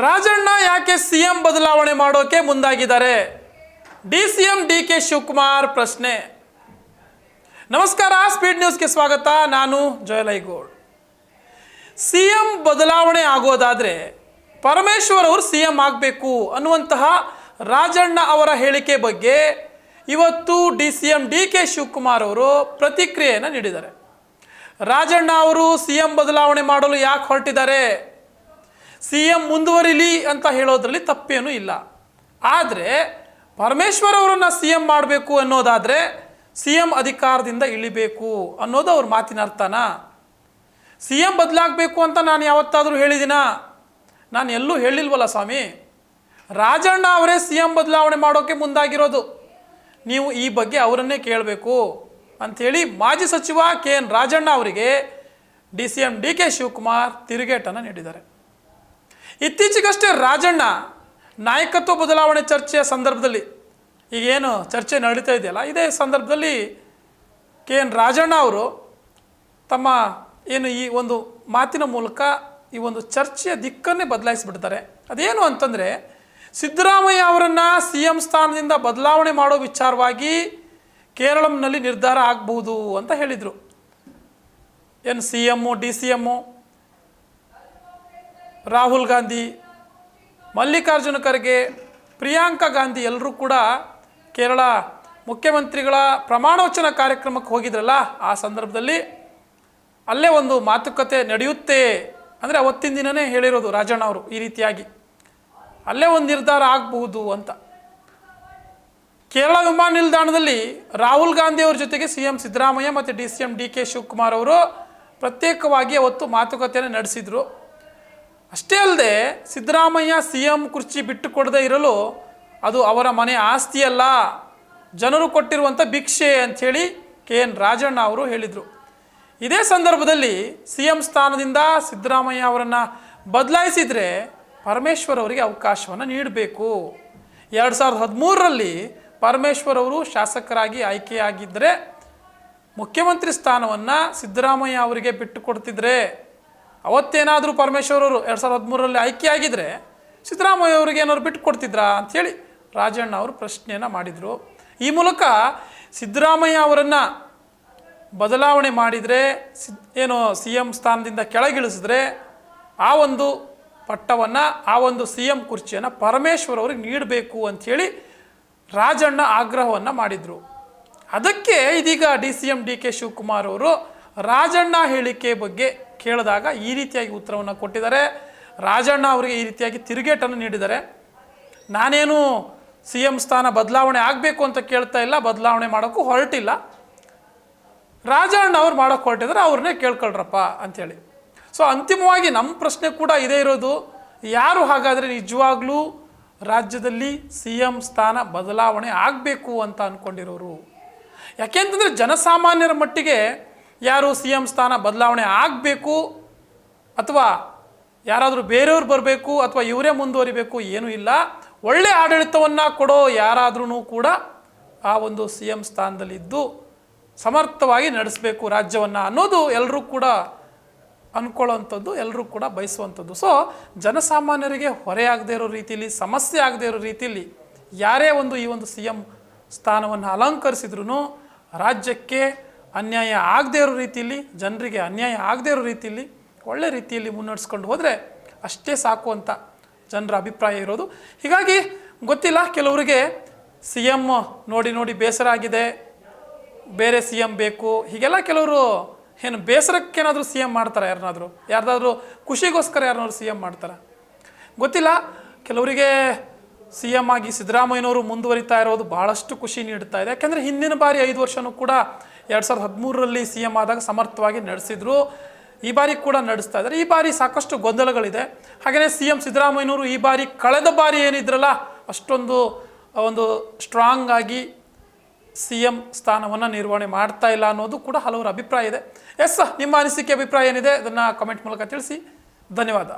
ರಾಜಣ್ಣ ಯಾಕೆ ಸಿಎಂ ಬದಲಾವಣೆ ಮಾಡೋಕೆ ಮುಂದಾಗಿದ್ದಾರೆ? ಡಿಸಿಎಂ ಡಿಕೆ ಶಿವಕುಮಾರ್ ಪ್ರಶ್ನೆ. ನಮಸ್ಕಾರ, ಸ್ಪೀಡ್ ನ್ಯೂಸ್ಗೆ ಸ್ವಾಗತ. ನಾನು ಜಯಲೈಗೌಡ್. ಸಿಎಂ ಬದಲಾವಣೆ ಆಗೋದಾದ್ರೆ ಪರಮೇಶ್ವರ್ ಅವರು ಸಿಎಂ ಆಗಬೇಕು ಅನ್ನುವಂತಹ ರಾಜಣ್ಣ ಅವರ ಹೇಳಿಕೆ ಬಗ್ಗೆ ಇವತ್ತು ಡಿಸಿಎಂ ಡಿಕೆ ಶಿವಕುಮಾರ್ ಅವರು ಪ್ರತಿಕ್ರಿಯೆಯನ್ನು ನೀಡಿದ್ದಾರೆ. ರಾಜಣ್ಣ ಅವರು ಸಿಎಂ ಬದಲಾವಣೆ ಮಾಡಲು ಯಾಕೆ ಹೊರಟಿದ್ದಾರೆ? ಸಿಎಂ ಮುಂದುವರಿಲಿ ಅಂತ ಹೇಳೋದ್ರಲ್ಲಿ ತಪ್ಪೇನೂ ಇಲ್ಲ. ಆದರೆ ಪರಮೇಶ್ವರ್ ಅವರನ್ನು ಸಿಎಂ ಮಾಡಬೇಕು ಅನ್ನೋದಾದರೆ ಸಿಎಂ ಅಧಿಕಾರದಿಂದ ಇಳಿಬೇಕು ಅನ್ನೋದು ಅವ್ರ ಮಾತಿನ ಅರ್ಥನಾ? ಸಿಎಂ ಬದಲಾಗಬೇಕು ಅಂತ ನಾನು ಯಾವತ್ತಾದರೂ ಹೇಳಿದಿನ? ನಾನು ಎಲ್ಲೂ ಹೇಳಿಲ್ವಲ್ಲ ಸ್ವಾಮಿ. ರಾಜಣ್ಣ ಅವರೇ ಸಿಎಂ ಬದಲಾವಣೆ ಮಾಡೋಕ್ಕೆ ಮುಂದಾಗಿರೋದು. ನೀವು ಈ ಬಗ್ಗೆ ಅವರನ್ನೇ ಕೇಳಬೇಕು ಅಂಥೇಳಿ ಮಾಜಿ ಸಚಿವ KN ರಾಜಣ್ಣ ಅವರಿಗೆ ಡಿಸಿಎಂ ಡಿಕೆ ಶಿವಕುಮಾರ್ ತಿರುಗೇಟನ್ನು ನೀಡಿದ್ದಾರೆ. ಇತ್ತೀಚೆಗಷ್ಟೇ ರಾಜಣ್ಣ ನಾಯಕತ್ವ ಬದಲಾವಣೆ ಚರ್ಚೆಯ ಸಂದರ್ಭದಲ್ಲಿ, ಈಗೇನು ಚರ್ಚೆ ನಡೀತಾ ಇದೆಯಲ್ಲ, ಇದೇ ಸಂದರ್ಭದಲ್ಲಿ KN ರಾಜಣ್ಣ ಅವರು ತಮ್ಮ ಏನು ಈ ಒಂದು ಮಾತಿನ ಮೂಲಕ ಈ ಒಂದು ಚರ್ಚೆಯ ದಿಕ್ಕನ್ನೇ ಬದಲಾಯಿಸಿಬಿಡ್ತಾರೆ. ಅದೇನು ಅಂತಂದರೆ, ಸಿದ್ದರಾಮಯ್ಯ ಅವರನ್ನು ಸಿಎಂ ಸ್ಥಾನದಿಂದ ಬದಲಾವಣೆ ಮಾಡೋ ವಿಚಾರವಾಗಿ ಕೇರಳಂನಲ್ಲಿ ನಿರ್ಧಾರ ಆಗಬಹುದು ಅಂತ ಹೇಳಿದರು. ಏನು CM, DCM, ರಾಹುಲ್ ಗಾಂಧಿ, ಮಲ್ಲಿಕಾರ್ಜುನ ಖರ್ಗೆ, ಪ್ರಿಯಾಂಕಾ ಗಾಂಧಿ ಎಲ್ಲರೂ ಕೂಡ ಕೇರಳ ಮುಖ್ಯಮಂತ್ರಿಗಳ ಪ್ರಮಾಣವಚನ ಕಾರ್ಯಕ್ರಮಕ್ಕೆ ಹೋಗಿದ್ರಲ್ಲ, ಆ ಸಂದರ್ಭದಲ್ಲಿ ಅಲ್ಲೇ ಒಂದು ಮಾತುಕತೆ ನಡೆಯುತ್ತೆ ಅಂದರೆ ಅವತ್ತಿನ ದಿನವೇ ಹೇಳಿರೋದು ರಾಜಣ್ಣ ಅವರು ಈ ರೀತಿಯಾಗಿ, ಅಲ್ಲೇ ಒಂದು ನಿರ್ಧಾರ ಆಗಬಹುದು ಅಂತ. ಕೇರಳ ವಿಮಾನ ನಿಲ್ದಾಣದಲ್ಲಿ ರಾಹುಲ್ ಗಾಂಧಿ ಅವ್ರ ಜೊತೆಗೆ CM ಸಿದ್ದರಾಮಯ್ಯ ಮತ್ತು DCM DK ಶಿವಕುಮಾರ್ ಅವರು ಪ್ರತ್ಯೇಕವಾಗಿ ಅವತ್ತು ಮಾತುಕತೆಯನ್ನು ನಡೆಸಿದರು. ಅಷ್ಟೇ ಅಲ್ಲದೆ ಸಿದ್ದರಾಮಯ್ಯ CM ಕುರ್ಚಿ ಬಿಟ್ಟು ಕೊಡದೇ ಇರಲು ಅದು ಅವರ ಮನೆ ಆಸ್ತಿಯಲ್ಲ, ಜನರು ಕೊಟ್ಟಿರುವಂಥ ಭಿಕ್ಷೆ ಅಂಥೇಳಿ KN ರಾಜಣ್ಣ ಅವರು ಹೇಳಿದರು. ಇದೇ ಸಂದರ್ಭದಲ್ಲಿ CM ಸ್ಥಾನದಿಂದ ಸಿದ್ದರಾಮಯ್ಯ ಅವರನ್ನು ಬದಲಾಯಿಸಿದರೆ ಪರಮೇಶ್ವರ್ ಅವರಿಗೆ ಅವಕಾಶವನ್ನು ನೀಡಬೇಕು. 2013ರಲ್ಲಿ ಪರಮೇಶ್ವರ್ ಅವರು ಶಾಸಕರಾಗಿ ಆಯ್ಕೆಯಾಗಿದ್ದರೆ ಮುಖ್ಯಮಂತ್ರಿ ಸ್ಥಾನವನ್ನು ಸಿದ್ದರಾಮಯ್ಯ ಅವರಿಗೆ ಬಿಟ್ಟು ಕೊಡ್ತಿದ್ರೆ, ಅವತ್ತೇನಾದರೂ ಪರಮೇಶ್ವರ್ ಅವರು 2013ರಲ್ಲಿ ಆಯ್ಕೆಯಾಗಿದ್ದರೆ ಸಿದ್ದರಾಮಯ್ಯ ಅವರಿಗೆ ಏನಾದ್ರು ಬಿಟ್ಟು ಕೊಡ್ತಿದ್ರಾ ಅಂಥೇಳಿ ರಾಜಣ್ಣ ಅವರು ಪ್ರಶ್ನೆಯನ್ನು ಮಾಡಿದರು. ಈ ಮೂಲಕ ಸಿದ್ದರಾಮಯ್ಯ ಅವರನ್ನು ಬದಲಾವಣೆ ಮಾಡಿದರೆ, ಏನು CM ಸ್ಥಾನದಿಂದ ಕೆಳಗಿಳಿಸಿದ್ರೆ ಆ ಒಂದು ಪಟ್ಟವನ್ನು, ಆ ಒಂದು CM ಕುರ್ಚಿಯನ್ನು ಪರಮೇಶ್ವರ್ ಅವ್ರಿಗೆ ನೀಡಬೇಕು ಅಂಥೇಳಿ ರಾಜಣ್ಣ ಆಗ್ರಹವನ್ನು ಮಾಡಿದರು. ಅದಕ್ಕೆ ಇದೀಗ DCM DK ಶಿವಕುಮಾರ್ ಅವರು ರಾಜಣ್ಣ ಹೇಳಿಕೆ ಬಗ್ಗೆ ಕೇಳಿದಾಗ ಈ ರೀತಿಯಾಗಿ ಉತ್ತರವನ್ನು ಕೊಟ್ಟಿದ್ದಾರೆ. ರಾಜಣ್ಣ ಅವರಿಗೆ ಈ ರೀತಿಯಾಗಿ ತಿರುಗೇಟನ್ನು ನೀಡಿದ್ದಾರೆ. ನಾನೇನು CM ಸ್ಥಾನ ಬದಲಾವಣೆ ಆಗಬೇಕು ಅಂತ ಕೇಳ್ತಾ ಇಲ್ಲ, ಬದಲಾವಣೆ ಮಾಡೋಕ್ಕೂ ಹೊರಟಿಲ್ಲ, ರಾಜಣ್ಣ ಅವ್ರು ಮಾಡೋಕ್ಕೆ ಹೊರಟಿದ್ದಾರೆ, ಅವ್ರನ್ನೇ ಕೇಳ್ಕೊಳ್ರಪ್ಪ ಅಂಥೇಳಿ. ಸೊ ಅಂತಿಮವಾಗಿ ನಮ್ಮ ಪ್ರಶ್ನೆ ಕೂಡ ಇದೇ ಇರೋದು, ಯಾರು ಹಾಗಾದರೆ ನಿಜವಾಗ್ಲೂ ರಾಜ್ಯದಲ್ಲಿ CM ಸ್ಥಾನ ಬದಲಾವಣೆ ಆಗಬೇಕು ಅಂತ ಅಂದ್ಕೊಂಡಿರೋರು? ಯಾಕೆಂತಂದರೆ ಜನಸಾಮಾನ್ಯರ ಮಟ್ಟಿಗೆ ಯಾರು CM ಸ್ಥಾನ ಬದಲಾವಣೆ ಆಗಬೇಕು ಅಥವಾ ಯಾರಾದರೂ ಬೇರೆಯವ್ರು ಬರಬೇಕು ಅಥವಾ ಇವರೇ ಮುಂದುವರಿಬೇಕು ಏನೂ ಇಲ್ಲ. ಒಳ್ಳೆ ಆಡಳಿತವನ್ನು ಕೊಡೋ ಯಾರಾದ್ರೂ ಕೂಡ ಆ ಒಂದು CM ಸ್ಥಾನದಲ್ಲಿದ್ದು ಸಮರ್ಥವಾಗಿ ನಡೆಸಬೇಕು ರಾಜ್ಯವನ್ನು ಅನ್ನೋದು ಎಲ್ಲರೂ ಕೂಡ ಅಂದ್ಕೊಳ್ಳೋವಂಥದ್ದು, ಎಲ್ಲರೂ ಕೂಡ ಬಯಸುವಂಥದ್ದು. ಸೊ ಜನಸಾಮಾನ್ಯರಿಗೆ ಹೊರೆಯಾಗದೇ ಇರೋ ರೀತಿಯಲ್ಲಿ, ಸಮಸ್ಯೆ ಆಗದೇ ಇರೋ ರೀತಿಯಲ್ಲಿ ಯಾರೇ ಒಂದು ಈ ಒಂದು CM ಸ್ಥಾನವನ್ನು ಅಲಂಕರಿಸಿದ್ರೂ ರಾಜ್ಯಕ್ಕೆ ಅನ್ಯಾಯ ಆಗದೇ ಇರೋ ರೀತಿಯಲ್ಲಿ, ಜನರಿಗೆ ಅನ್ಯಾಯ ಆಗದೇ ಇರೋ ರೀತಿಯಲ್ಲಿ, ಒಳ್ಳೆ ರೀತಿಯಲ್ಲಿ ಮುನ್ನಡೆಸ್ಕೊಂಡು ಹೋದರೆ ಅಷ್ಟೇ ಸಾಕು ಅಂತ ಜನರ ಅಭಿಪ್ರಾಯ ಇರೋದು. ಹೀಗಾಗಿ ಗೊತ್ತಿಲ್ಲ, ಕೆಲವರಿಗೆ CM ನೋಡಿ ನೋಡಿ ಬೇಸರ ಆಗಿದೆ, ಬೇರೆ CM ಬೇಕು, ಹೀಗೆಲ್ಲ ಕೆಲವರು ಏನು ಬೇಸರಕ್ಕೇನಾದರೂ CM ಮಾಡ್ತಾರೆ, ಯಾರ್ದಾದ್ರೂ ಖುಷಿಗೋಸ್ಕರ ಯಾರನ್ನಾದ್ರು CM ಮಾಡ್ತಾರೆ ಗೊತ್ತಿಲ್ಲ. ಕೆಲವರಿಗೆ CM ಆಗಿ ಸಿದ್ದರಾಮಯ್ಯನವರು ಮುಂದುವರಿತಾ ಇರೋದು ಭಾಳಷ್ಟು ಖುಷಿ ನೀಡ್ತಾ ಇದೆ. ಯಾಕೆಂದರೆ ಹಿಂದಿನ ಬಾರಿ 5 ವರ್ಷವೂ ಕೂಡ 2013ರಲ್ಲಿ CM ಆದಾಗ ಸಮರ್ಥವಾಗಿ ನಡೆಸಿದ್ರು, ಈ ಬಾರಿ ಕೂಡ ನಡೆಸ್ತಾ ಇದ್ದಾರೆ. ಈ ಬಾರಿ ಸಾಕಷ್ಟು ಗೊಂದಲಗಳಿದೆ. ಹಾಗೆಯೇ CM ಸಿದ್ದರಾಮಯ್ಯನವರು ಈ ಬಾರಿ ಕಳೆದ ಬಾರಿ ಏನಿದ್ರಲ್ಲ ಅಷ್ಟೊಂದು ಒಂದು ಸ್ಟ್ರಾಂಗ್ ಆಗಿ CM ಸ್ಥಾನವನ್ನು ನಿರ್ವಹಣೆ ಮಾಡ್ತಾ ಇಲ್ಲ ಅನ್ನೋದು ಕೂಡ ಹಲವರ ಅಭಿಪ್ರಾಯ ಇದೆ. ಎಸ್, ನಿಮ್ಮ ಅನಿಸಿಕೆ ಅಭಿಪ್ರಾಯ ಏನಿದೆ ಅದನ್ನು ಕಮೆಂಟ್ ಮೂಲಕ ತಿಳಿಸಿ. ಧನ್ಯವಾದ.